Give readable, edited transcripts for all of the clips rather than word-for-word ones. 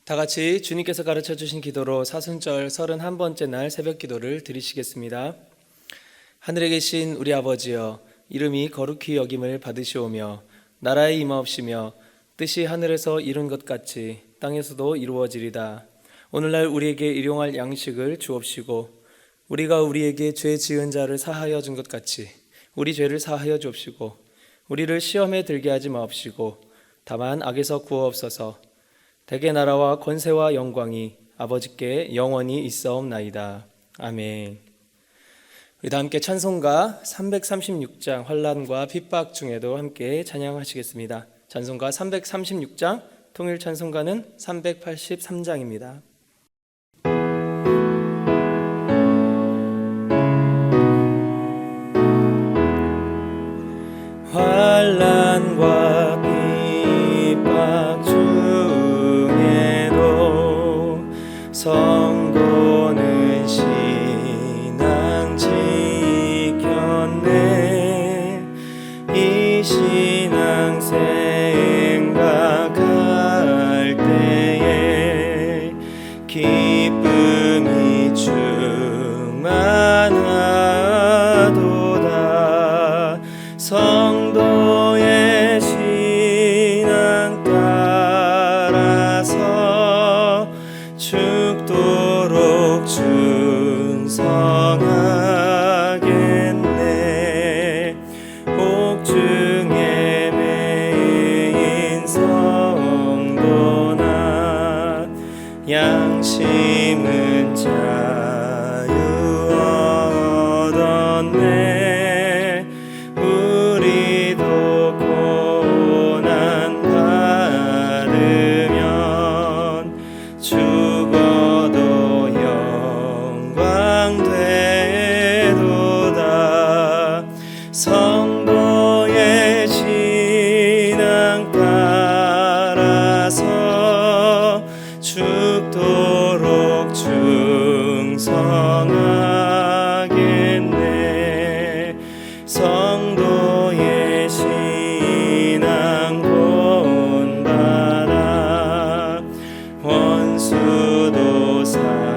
다 같이 주님께서 가르쳐 주신 기도로 사순절 31번째 날 새벽 기도를 드리시겠습니다. 하늘에 계신 우리 아버지여, 이름이 거룩히 여김을 받으시오며 나라에 임하옵시며 뜻이 하늘에서 이룬 것 같이 땅에서도 이루어지리다. 오늘날 우리에게 일용할 양식을 주옵시고 우리가 우리에게 죄 지은 자를 사하여 준 것 같이 우리 죄를 사하여 주옵시고 우리를 시험에 들게 하지 마옵시고 다만 악에서 구하옵소서. 대개 나라와 권세와 영광이 아버지께 영원히 있사옵나이다. 아멘. 우리 다 함께 찬송가 336장 환난과 핍박 중에도 함께 찬양하시겠습니다. 찬송가 336장, 통일 찬송가는 383장입니다. 환난과 핍박 중에도 성도는 신앙 지켰네. 이 신앙 생각할 때에 기쁨이 충만하도다. 성도의 신앙 따라서 죽도록 충성하겠네. 옥중에 매인 성도나 양심은 자유 얻었네. 우리도 고난 받으면 죽어도 영광 되도다. 성도의 신앙 따라서 죽도록 충성하겠네. 성도의 신앙 본받아 원수도 사랑하겠네.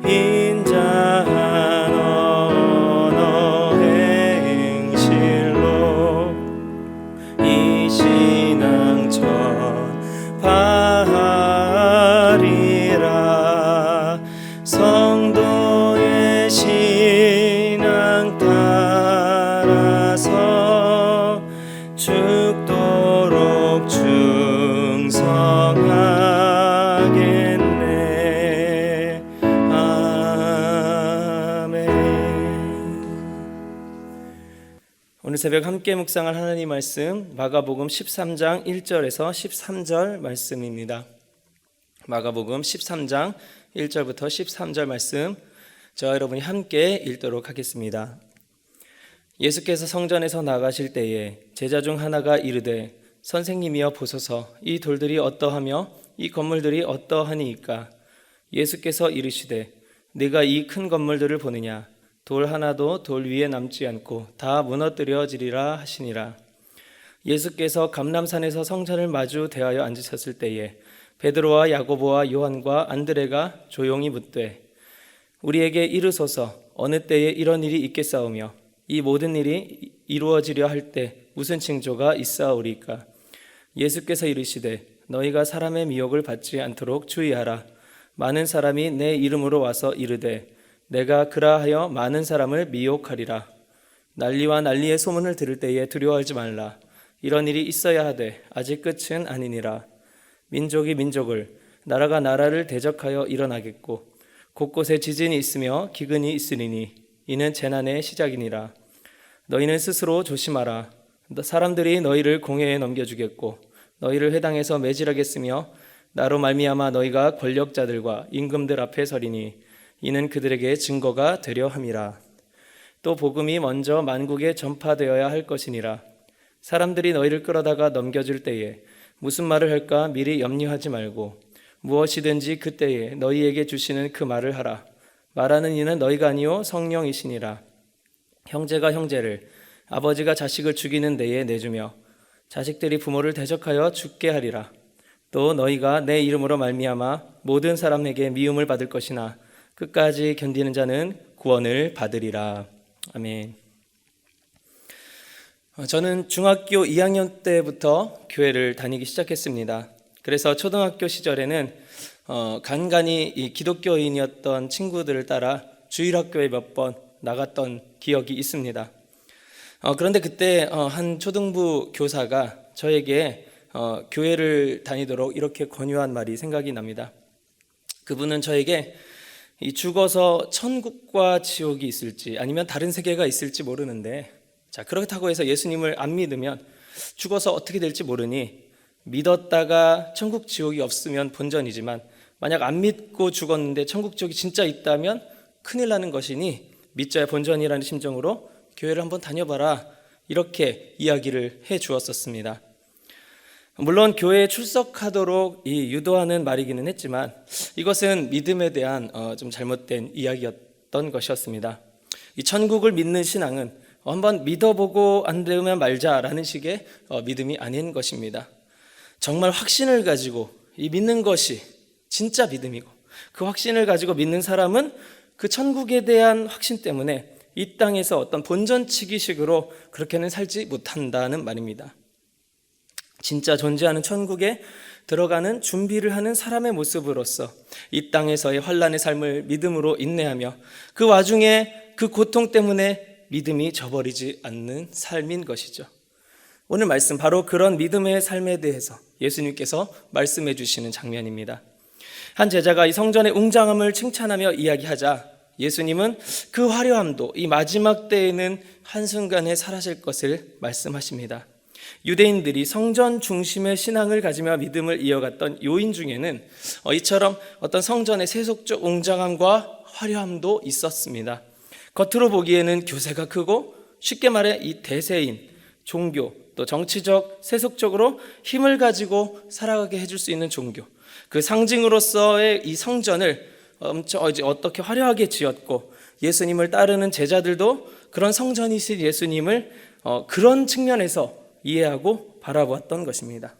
인자한 언어 행실로 이 신앙 전파하리라. 성도의 신앙 따라서 죽도록 충성하겠네. 아멘. 오늘 새벽 함께 묵상할 하나님 말씀 마가복음 13장 1절에서 13절 말씀입니다. 마가복음 13장 1절부터 13절 말씀, 저와 여러분이 함께 읽도록 하겠습니다. 예수께서 성전에서 나가실 때에 제자 중 하나가 이르되 선생님이여 보소서, 이 돌들이 어떠하며 이 건물들이 어떠하니이까? 예수께서 이르시되 네가 이 큰 건물들을 보느냐? 돌 하나도 돌 위에 남지 않고 다 무너뜨려지리라 하시니라. 예수께서 감람산에서 성전을 마주 대하여 앉으셨을 때에 베드로와 야고보와 요한과 안드레가 조용히 묻되 우리에게 이르소서, 어느 때에 이런 일이 있겠사오며 이 모든 일이 이루어지려 할 때 무슨 징조가 있사오리까? 예수께서 이르시되 너희가 사람의 미혹을 받지 않도록 주의하라. 많은 사람이 내 이름으로 와서 이르되 내가 그라하여 많은 사람을 미혹하리라. 난리와 난리의 소문을 들을 때에 두려워하지 말라. 이런 일이 있어야 하되 아직 끝은 아니니라. 민족이 민족을, 나라가 나라를 대적하여 일어나겠고 곳곳에 지진이 있으며 기근이 있으리니 이는 재난의 시작이니라. 너희는 스스로 조심하라. 사람들이 너희를 공회에 넘겨주겠고 너희를 회당에서 매질하겠으며 나로 말미암아 너희가 권력자들과 임금들 앞에 서리니 이는 그들에게 증거가 되려 함이라. 또 복음이 먼저 만국에 전파되어야 할 것이니라. 사람들이 너희를 끌어다가 넘겨줄 때에 무슨 말을 할까 미리 염려하지 말고 무엇이든지 그때에 너희에게 주시는 그 말을 하라. 말하는 이는 너희가 아니요 성령이시니라. 형제가 형제를, 아버지가 자식을 죽이는 데에 내주며 자식들이 부모를 대적하여 죽게 하리라. 또 너희가 내 이름으로 말미암아 모든 사람에게 미움을 받을 것이나 끝까지 견디는 자는 구원을 받으리라. 아멘. 저는 중학교 2학년 때부터 교회를 다니기 시작했습니다. 그래서 초등학교 시절에는 간간히 이 기독교인이었던 친구들을 따라 주일학교에 몇 번 나갔던 기억이 있습니다. 그런데 그때 한 초등부 교사가 저에게 교회를 다니도록 이렇게 권유한 말이 생각이 납니다. 그분은 저에게 이 죽어서 천국과 지옥이 있을지 아니면 다른 세계가 있을지 모르는데, 자, 그렇다고 해서 예수님을 안 믿으면 죽어서 어떻게 될지 모르니 믿었다가 천국 지옥이 없으면 본전이지만 만약 안 믿고 죽었는데 천국 지옥이 진짜 있다면 큰일 나는 것이니 믿자야 본전이라는 심정으로 교회를 한번 다녀봐라, 이렇게 이야기를 해 주었었습니다. 물론 교회에 출석하도록 유도하는 말이기는 했지만 이것은 믿음에 대한 좀 잘못된 이야기였던 것이었습니다. 이 천국을 믿는 신앙은 한번 믿어보고 안 되면 말자라는 식의 믿음이 아닌 것입니다. 정말 확신을 가지고 이 믿는 것이 진짜 믿음이고, 그 확신을 가지고 믿는 사람은 그 천국에 대한 확신 때문에 이 땅에서 어떤 본전치기식으로 그렇게는 살지 못한다는 말입니다. 진짜 존재하는 천국에 들어가는 준비를 하는 사람의 모습으로서 이 땅에서의 환난의 삶을 믿음으로 인내하며 그 와중에 그 고통 때문에 믿음이 저버리지 않는 삶인 것이죠. 오늘 말씀, 바로 그런 믿음의 삶에 대해서 예수님께서 말씀해 주시는 장면입니다. 한 제자가 이 성전의 웅장함을 칭찬하며 이야기하자 예수님은 그 화려함도 이 마지막 때에는 한순간에 사라질 것을 말씀하십니다. 유대인들이 성전 중심의 신앙을 가지며 믿음을 이어갔던 요인 중에는 이처럼 어떤 성전의 세속적 웅장함과 화려함도 있었습니다. 겉으로 보기에는 교세가 크고, 쉽게 말해 이 대세인 종교, 또 정치적, 세속적으로 힘을 가지고 살아가게 해줄 수 있는 종교, 그 상징으로서의 이 성전을 어떻게 화려하게 지었고, 예수님을 따르는 제자들도 그런 성전이신 예수님을 그런 측면에서 이해하고 바라보았던 것입니다.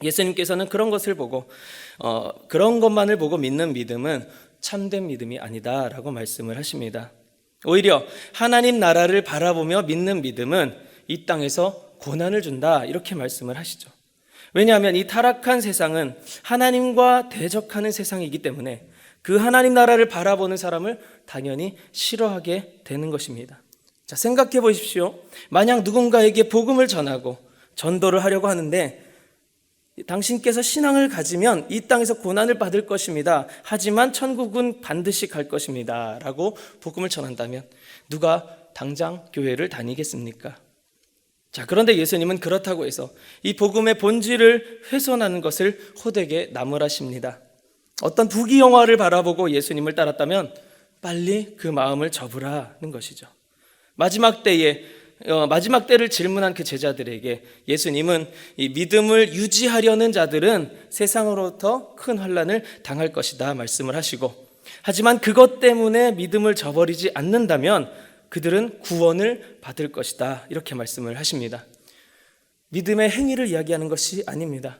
예수님께서는 그런 것을 보고 그런 것만을 보고 믿는 믿음은 참된 믿음이 아니다라고 말씀을 하십니다. 오히려 하나님 나라를 바라보며 믿는 믿음은 이 땅에서 고난을 준다, 이렇게 말씀을 하시죠. 왜냐하면 이 타락한 세상은 하나님과 대적하는 세상이기 때문에 그 하나님 나라를 바라보는 사람을 당연히 싫어하게 되는 것입니다. 자, 생각해 보십시오. 만약 누군가에게 복음을 전하고 전도를 하려고 하는데 당신께서 신앙을 가지면 이 땅에서 고난을 받을 것입니다. 하지만 천국은 반드시 갈 것입니다. 라고 복음을 전한다면 누가 당장 교회를 다니겠습니까? 자, 그런데 예수님은 그렇다고 해서 이 복음의 본질을 훼손하는 것을 호되게 나무라십니다. 어떤 부귀 영화를 바라보고 예수님을 따랐다면 빨리 그 마음을 접으라는 것이죠. 마지막 때를 질문한 그 제자들에게 예수님은 이 믿음을 유지하려는 자들은 세상으로부터 큰 환난을 당할 것이다 말씀을 하시고, 하지만 그것 때문에 믿음을 저버리지 않는다면 그들은 구원을 받을 것이다, 이렇게 말씀을 하십니다. 믿음의 행위를 이야기하는 것이 아닙니다.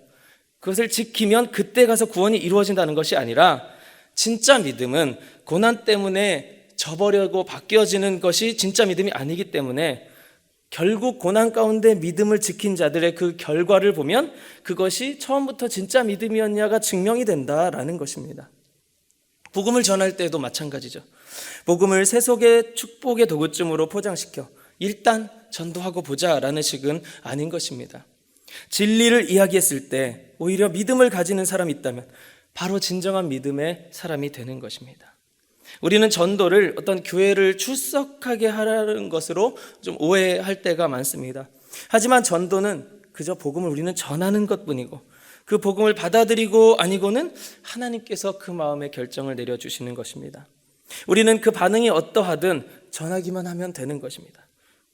그것을 지키면 그때 가서 구원이 이루어진다는 것이 아니라, 진짜 믿음은 고난 때문에 저버려고 바뀌어지는 것이 진짜 믿음이 아니기 때문에 결국 고난 가운데 믿음을 지킨 자들의 그 결과를 보면 그것이 처음부터 진짜 믿음이었냐가 증명이 된다라는 것입니다. 복음을 전할 때도 마찬가지죠. 복음을 세속의 축복의 도구쯤으로 포장시켜 일단 전도하고 보자라는 식은 아닌 것입니다. 진리를 이야기했을 때 오히려 믿음을 가지는 사람이 있다면 바로 진정한 믿음의 사람이 되는 것입니다. 우리는 전도를 어떤 교회를 출석하게 하라는 것으로 좀 오해할 때가 많습니다. 하지만 전도는 그저 복음을 우리는 전하는 것뿐이고, 그 복음을 받아들이고 아니고는 하나님께서 그 마음의 결정을 내려주시는 것입니다. 우리는 그 반응이 어떠하든 전하기만 하면 되는 것입니다.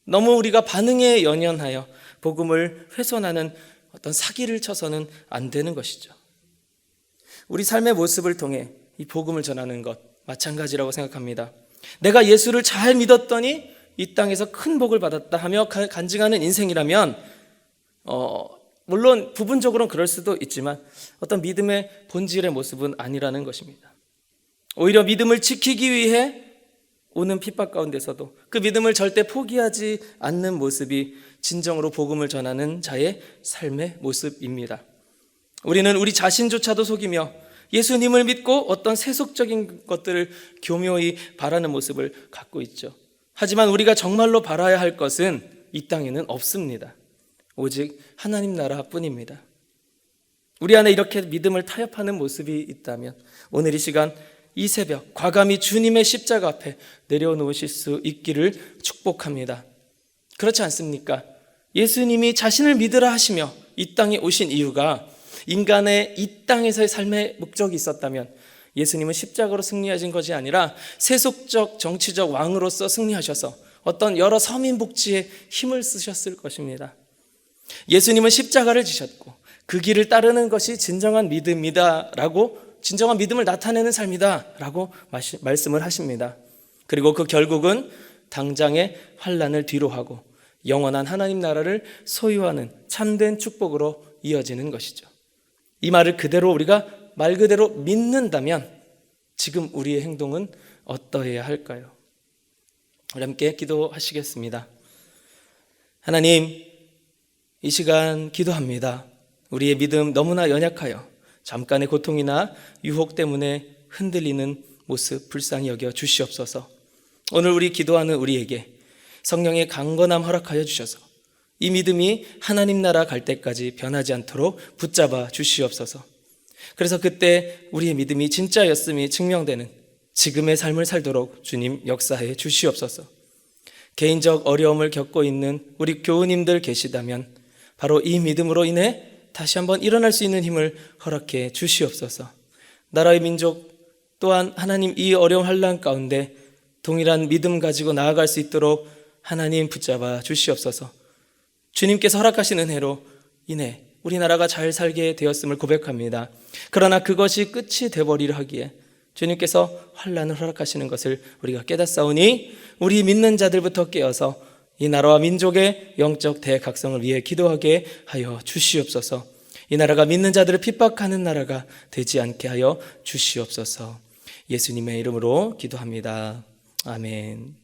너무 우리가 반응에 연연하여 복음을 훼손하는 어떤 사기를 쳐서는 안 되는 것이죠. 우리 삶의 모습을 통해 이 복음을 전하는 것 마찬가지라고 생각합니다. 내가 예수를 잘 믿었더니 이 땅에서 큰 복을 받았다 하며 간증하는 인생이라면 물론 부분적으로는 그럴 수도 있지만 어떤 믿음의 본질의 모습은 아니라는 것입니다. 오히려 믿음을 지키기 위해 오는 핍박 가운데서도 그 믿음을 절대 포기하지 않는 모습이 진정으로 복음을 전하는 자의 삶의 모습입니다. 우리는 우리 자신조차도 속이며 예수님을 믿고 어떤 세속적인 것들을 교묘히 바라는 모습을 갖고 있죠. 하지만 우리가 정말로 바라야 할 것은 이 땅에는 없습니다. 오직 하나님 나라뿐입니다. 우리 안에 이렇게 믿음을 타협하는 모습이 있다면 오늘 이 시간 이 새벽 과감히 주님의 십자가 앞에 내려놓으실 수 있기를 축복합니다. 그렇지 않습니까? 예수님이 자신을 믿으라 하시며 이 땅에 오신 이유가 인간의 이 땅에서의 삶의 목적이 있었다면 예수님은 십자가로 승리하신 것이 아니라 세속적 정치적 왕으로서 승리하셔서 어떤 여러 서민 복지에 힘을 쓰셨을 것입니다. 예수님은 십자가를 지셨고 그 길을 따르는 것이 진정한 믿음이다 라고, 진정한 믿음을 나타내는 삶이다 라고 말씀을 하십니다. 그리고 그 결국은 당장의 환난을 뒤로하고 영원한 하나님 나라를 소유하는 참된 축복으로 이어지는 것이죠. 이 말을 그대로 우리가 말 그대로 믿는다면 지금 우리의 행동은 어떠해야 할까요? 우리 함께 기도하시겠습니다. 하나님, 이 시간 기도합니다. 우리의 믿음 너무나 연약하여 잠깐의 고통이나 유혹 때문에 흔들리는 모습 불쌍히 여겨 주시옵소서. 오늘 우리 기도하는 우리에게 성령의 강건함 허락하여 주셔서 이 믿음이 하나님 나라 갈 때까지 변하지 않도록 붙잡아 주시옵소서. 그래서 그때 우리의 믿음이 진짜였음이 증명되는 지금의 삶을 살도록 주님 역사해 주시옵소서. 개인적 어려움을 겪고 있는 우리 교우님들 계시다면 바로 이 믿음으로 인해 다시 한번 일어날 수 있는 힘을 허락해 주시옵소서. 나라의 민족 또한 하나님 이 어려운 환난 가운데 동일한 믿음 가지고 나아갈 수 있도록 하나님 붙잡아 주시옵소서. 주님께서 허락하시는 해로 인해 우리나라가 잘 살게 되었음을 고백합니다. 그러나 그것이 끝이 되버리려 하기에 주님께서 환난을 허락하시는 것을 우리가 깨닫사오니 우리 믿는 자들부터 깨어서 이 나라와 민족의 영적 대각성을 위해 기도하게 하여 주시옵소서. 이 나라가 믿는 자들을 핍박하는 나라가 되지 않게 하여 주시옵소서. 예수님의 이름으로 기도합니다. 아멘.